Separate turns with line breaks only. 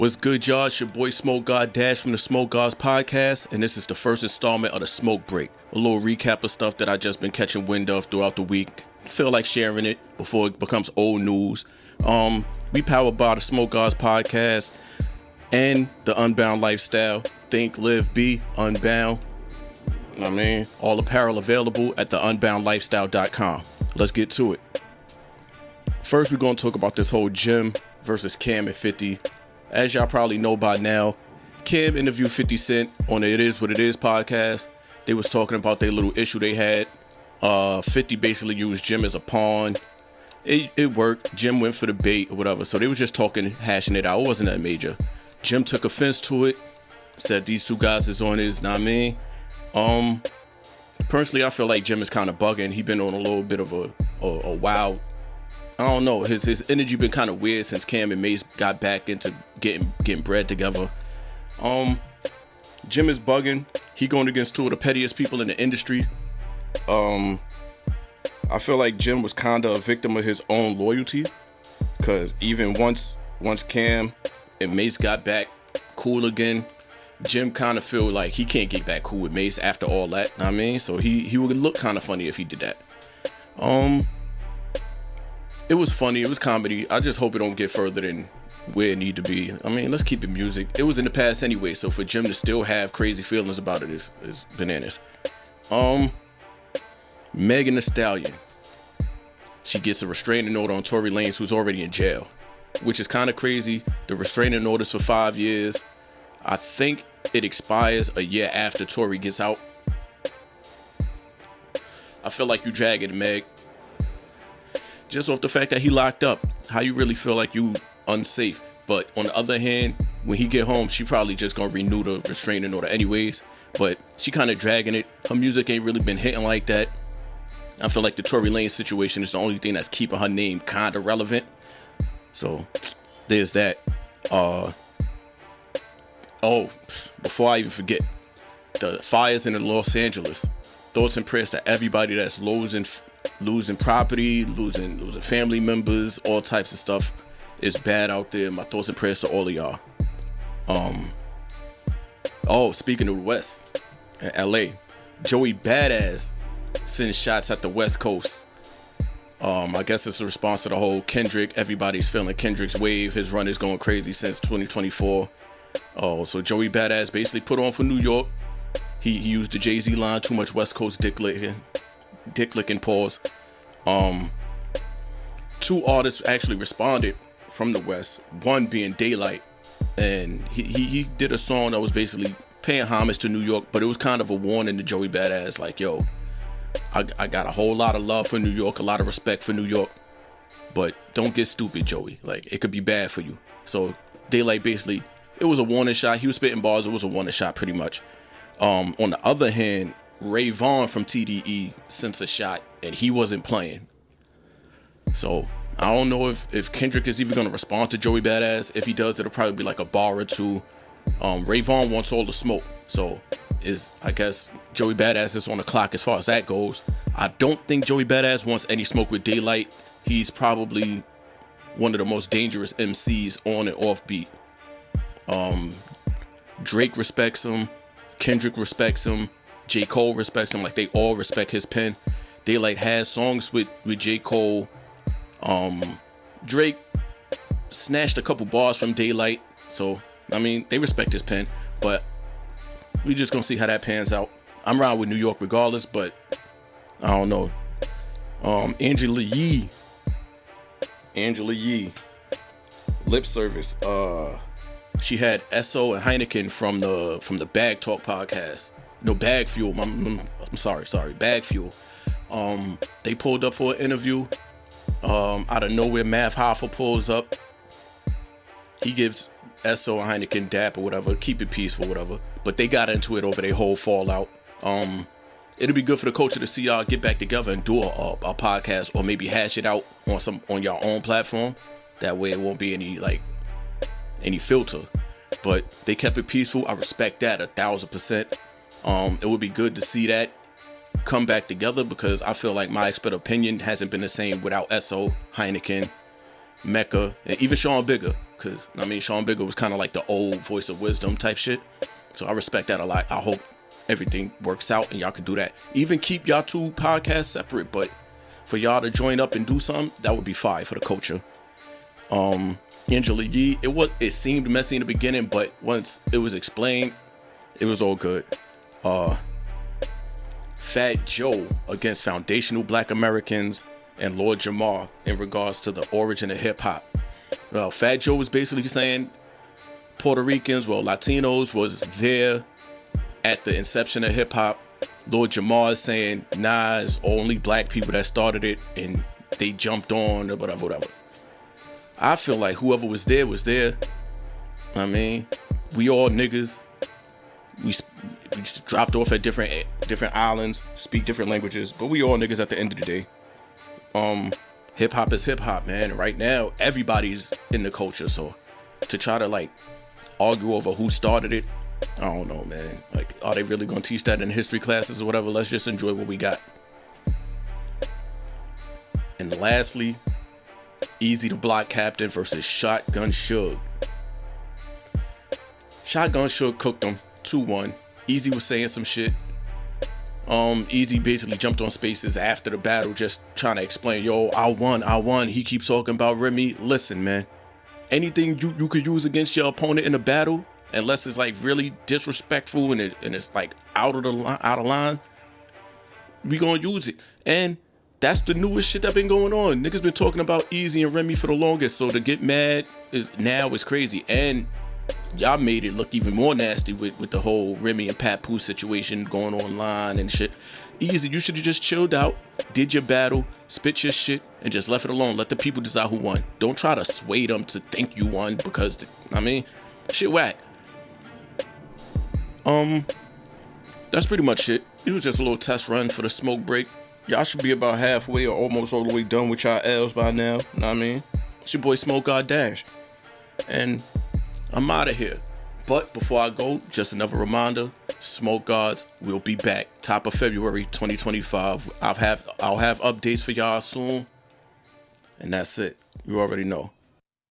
What's good, y'all? It's your boy Smoke God Dash from the Smoke Gods podcast, and this is the first installment of the Smoke Break. A little recap of stuff that I just been catching wind of throughout the week. Feel like sharing it before it becomes old news. We powered by the Smoke Gods podcast and the Unbound Lifestyle. Think, live, be unbound. All apparel available at the unboundlifestyle.com. Let's get to it. First, we're going to talk about this whole Jim versus Cam and 50. As y'all probably know by now, Cam interviewed 50 Cent on the It Is What It Is podcast. They was talking about their little issue they had. 50 basically used Jim as a pawn. It worked. Jim went for the bait or whatever. So they was just talking, hashing it out. It wasn't that major. Jim took offense to it. Said these two guys is on his, Personally, I feel like Jim is kind of bugging. He been on a little bit of a wild. I don't know. His energy been kind of weird since Cam and Mace got back into getting bread together. Jim is bugging. He going against two of the pettiest people in the industry. I feel like Jim was kind of a victim of his own loyalty, because even once Cam and Mace got back cool again, Jim kind of feel like he can't get back cool with Mace after all that. So he would look kind of funny if he did that. It was funny. It was comedy. I just hope it don't get further than where it need to be. Let's keep it music. It was in the past anyway, so for Jim to still have crazy feelings about it is bananas. Megan Thee Stallion. She gets a restraining order on Tory Lanez, who's already in jail, which is kind of crazy. The restraining order's for 5 years. I think it expires a year after Tory gets out. I feel like you dragging Meg. Just off the fact that he locked up, how you really feel like you unsafe. But on the other hand, when he get home, she probably just gonna renew the restraining order anyways. But she kind of dragging it. Her music ain't really been hitting like that. I feel like the Tory Lanez situation is the only thing that's keeping her name kind of relevant. So there's that. Before I even forget, the fires in Los Angeles. Thoughts and prayers to everybody that's losing property, losing family members, all types of stuff. It's bad out there. My thoughts and prayers to all of y'all. Speaking of the West, in LA, Joey Badass sends shots at the West Coast. I guess it's a response to the whole Kendrick. Everybody's feeling Kendrick's wave. His run is going crazy since 2024. So Joey Badass basically put on for New York. He used the Jay-Z line, too much West Coast dick licking pause. Two artists actually responded from the West, one being Daylight, and he did a song that was basically paying homage to New York, but it was kind of a warning to Joey Badass, like, yo, I got a whole lot of love for New York, a lot of respect for New York, but don't get stupid, Joey. Like, it could be bad for you. So Daylight basically, it was a warning shot. He was spitting bars. It was a warning shot pretty much. On the other hand, Ray Vaughn from TDE sent a shot, and he wasn't playing. So I don't know if Kendrick is even going to respond to Joey Badass. If he does, it'll probably be like a bar or two. Ray Vaughn wants all the smoke, so I guess Joey Badass is on the clock as far as that goes. I don't think Joey Badass wants any smoke with Daylight. He's probably one of the most dangerous MCs on and off beat. Drake respects him. Kendrick respects him. J. Cole respects him. Like, they all respect his pen. Daylight has songs with J. Cole. Drake snatched a couple bars from Daylight. So, they respect his pen. But we just gonna see how that pans out. I'm riding with New York regardless, but I don't know. Angela Yee. Lip service. She had Esso and Heineken from the Bag Talk podcast. No, Bag Fuel. I'm sorry, Bag Fuel. They pulled up for an interview. Out of nowhere, Math Hoffa pulls up. He gives Esso and Heineken dap or whatever, keep it peaceful, whatever. But they got into it over their whole fallout. It'll be good for the culture to see y'all get back together and do a podcast, or maybe hash it out on your own platform. That way, it won't be any filter. But they kept it peaceful. I respect that 1,000%. It would be good to see that come back together, because I feel like my expert opinion hasn't been the same without Esso, Heineken, Mecca, and even Sean Bigger, because I mean Sean Bigger was kind of like the old voice of wisdom type shit. So I respect that a lot. I hope everything works out and y'all can do that. Even keep y'all two podcasts separate, but for y'all to join up and do something, that would be fire for the culture. Angela Yee, it seemed messy in the beginning, but once it was explained, it was all good. Fat Joe against foundational Black Americans and Lord Jamar in regards to the origin of hip hop. Well, Fat Joe was basically saying Puerto Ricans, Latinos was there at the inception of hip hop. Lord Jamar is saying, nah, it's only black people that started it and they jumped on or whatever. I feel like whoever was there was there. I mean, we all niggas. We just dropped off at different islands, speak different languages, but we all niggas at the end of the day. Hip hop is hip hop, man. Right now, everybody's in the culture, so to try to like argue over who started it, I don't know, man. Like, are they really gonna teach that in history classes or whatever? Let's just enjoy what we got. And lastly, Easy the Block Captain versus Shotgun Suge. Shotgun Suge cooked him 2-1. Easy was saying some shit. Easy basically jumped on Spaces after the battle, just trying to explain, yo, I won. He keeps talking about Remy. Listen, man, anything you could use against your opponent in a battle, unless it's like really disrespectful and it's like out of line, we gonna use it. And that's the newest shit that been going on. Niggas been talking about Easy and Remy for the longest, so to get mad is crazy. And y'all made it look even more nasty with the whole Remy and Papoose situation going online and shit. Easy, you should have just chilled out, did your battle, spit your shit, and just left it alone. Let the people decide who won. Don't try to sway them to think you won because, shit whack. That's pretty much it. It was just a little test run for the smoke break. Y'all should be about halfway or almost all the way done with y'all L's by now. Know what I mean? It's your boy Smoke God Dash. And I'm out of here. But before I go, just another reminder, Smoke Gods will be back top of February 2025. I'll have updates for y'all soon. And that's it. You already know.